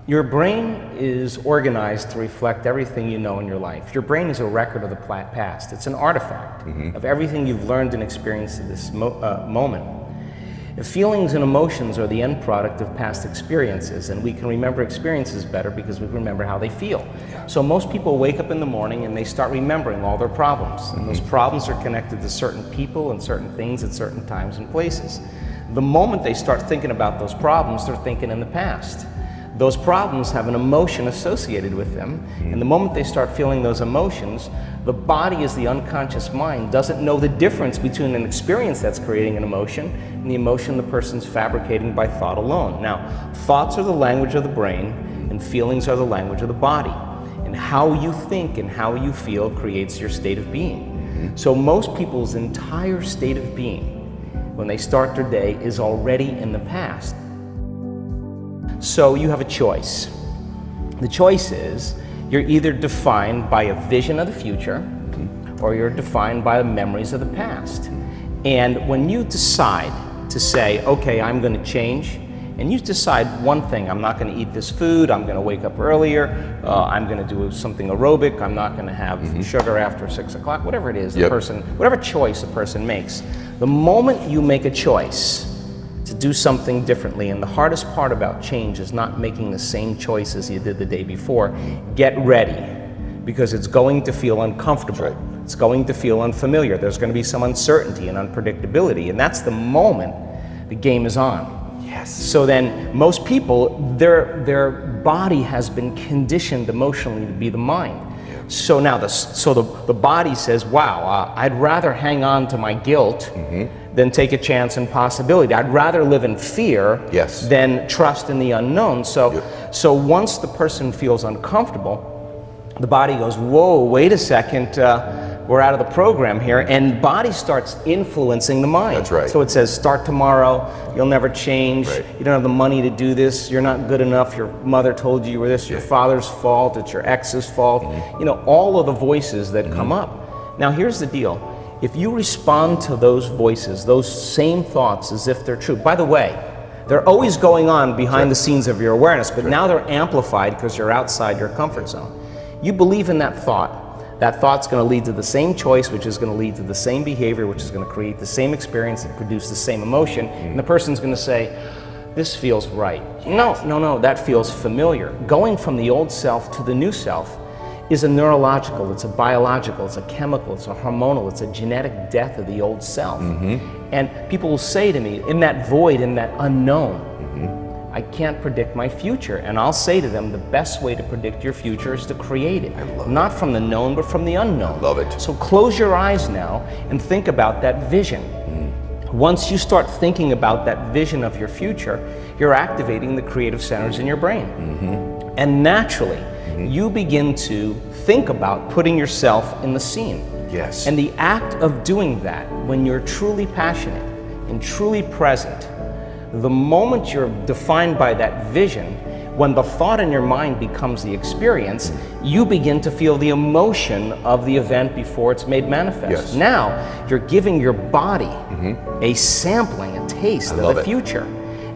Your brain is organized to reflect everything you know in your life. Your brain is a record of the past. It's an artifact of everything you've learned and experienced at this moment. Feelings and emotions are the end product of past experiences, and we can remember experiences better because we can remember how they feel. So most people wake up in the morning and they start remembering all their problems, and those problems are connected to certain people and certain things at certain times and places. The moment they start thinking about those problems, they're thinking in the past. Those problems have an emotion associated with them, and the moment they start feeling those emotions, the body, as the unconscious mind, doesn't know the difference between an experience that's creating an emotion and the emotion the person's fabricating by thought alone. Now, thoughts are the language of the brain, and feelings are the language of the body. And how you think and how you feel creates your state of being. So most people's entire state of being, when they start their day, is already in the past. So you have a choice. The choice is you're either defined by a vision of the future or you're defined by the memories of the past. And when you decide to say, okay, I'm going to change, and you decide one thing, I'm not going to eat this food, I'm going to wake up earlier, I'm going to do something aerobic, I'm not going to have sugar after 6 o'clock, whatever it is, the person, whatever choice a person makes. The moment you make a choice to do something differently, and the hardest part about change is not making the same choices you did the day before. Get ready, because it's going to feel uncomfortable. It's going to feel unfamiliar. There's going to be some uncertainty and unpredictability, and that's the moment the game is on. Yes. So then most people, their body has been conditioned emotionally to be the mind. So now the body says, wow, I'd rather hang on to my guilt than take a chance and possibility. I'd rather live in fear than trust in the unknown. So once the person feels uncomfortable, the body goes, whoa, wait a second, we're out of the program here, and body starts influencing the mind. That's right. So it says, start tomorrow, you'll never change, you don't have the money to do this, you're not good enough, your mother told you were this, your father's fault, it's your ex's fault, you know, all of the voices that come up. Now here's the deal, if you respond to those voices, those same thoughts as if they're true, by the way, they're always going on behind the scenes of your awareness, but now they're amplified because you're outside your comfort zone. You believe in that thought's going to lead to the same choice, which is going to lead to the same behavior, which is going to create the same experience and produce the same emotion, and the person's going to say, this feels right. No, that feels familiar. Going from the old self to the new self is a neurological, it's a biological, it's a chemical, it's a hormonal, it's a genetic death of the old self. And people will say to me, in that void, in that unknown, I can't predict my future. And I'll say to them, the best way to predict your future is to create it. Not from the known, but from the unknown. I love it. So close your eyes now and think about that vision. Once you start thinking about that vision of your future, you're activating the creative centers in your brain. And naturally, you begin to think about putting yourself in the scene. Yes. And the act of doing that, when you're truly passionate and truly present, the moment you're defined by that vision, when the thought in your mind becomes the experience, you begin to feel the emotion of the event before it's made manifest. Now, you're giving your body a sampling, a taste of the future.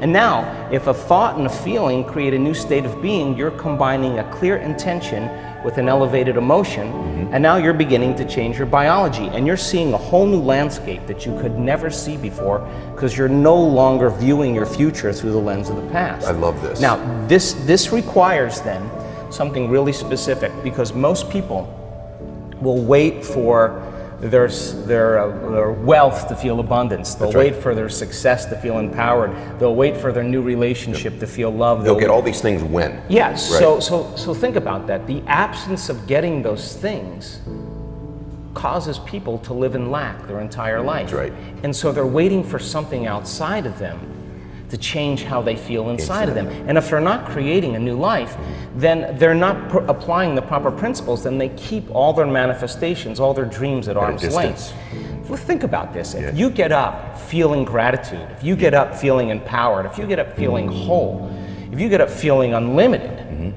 And now, if a thought and a feeling create a new state of being, you're combining a clear intention with an elevated emotion, and now you're beginning to change your biology, and you're seeing a whole new landscape that you could never see before because you're no longer viewing your future through the lens of the past. I love this. Now, this requires then something really specific, because most people will wait for their wealth to feel abundance. They'll wait for their success to feel empowered. They'll wait for their new relationship to feel loved. They'll get all these things when. Yes. So think about that. The absence of getting those things causes people to live in lack their entire life. That's right. And so they're waiting for something outside of them to change how they feel inside of them. And if they're not creating a new life, then they're not applying the proper principles, then they keep all their manifestations, all their dreams at arm's length. Well, think about this. If you get up feeling gratitude, if you get up feeling empowered, if you get up feeling whole, if you get up feeling unlimited,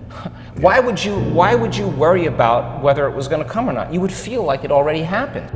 why would you worry about whether it was going to come or not? You would feel like it already happened.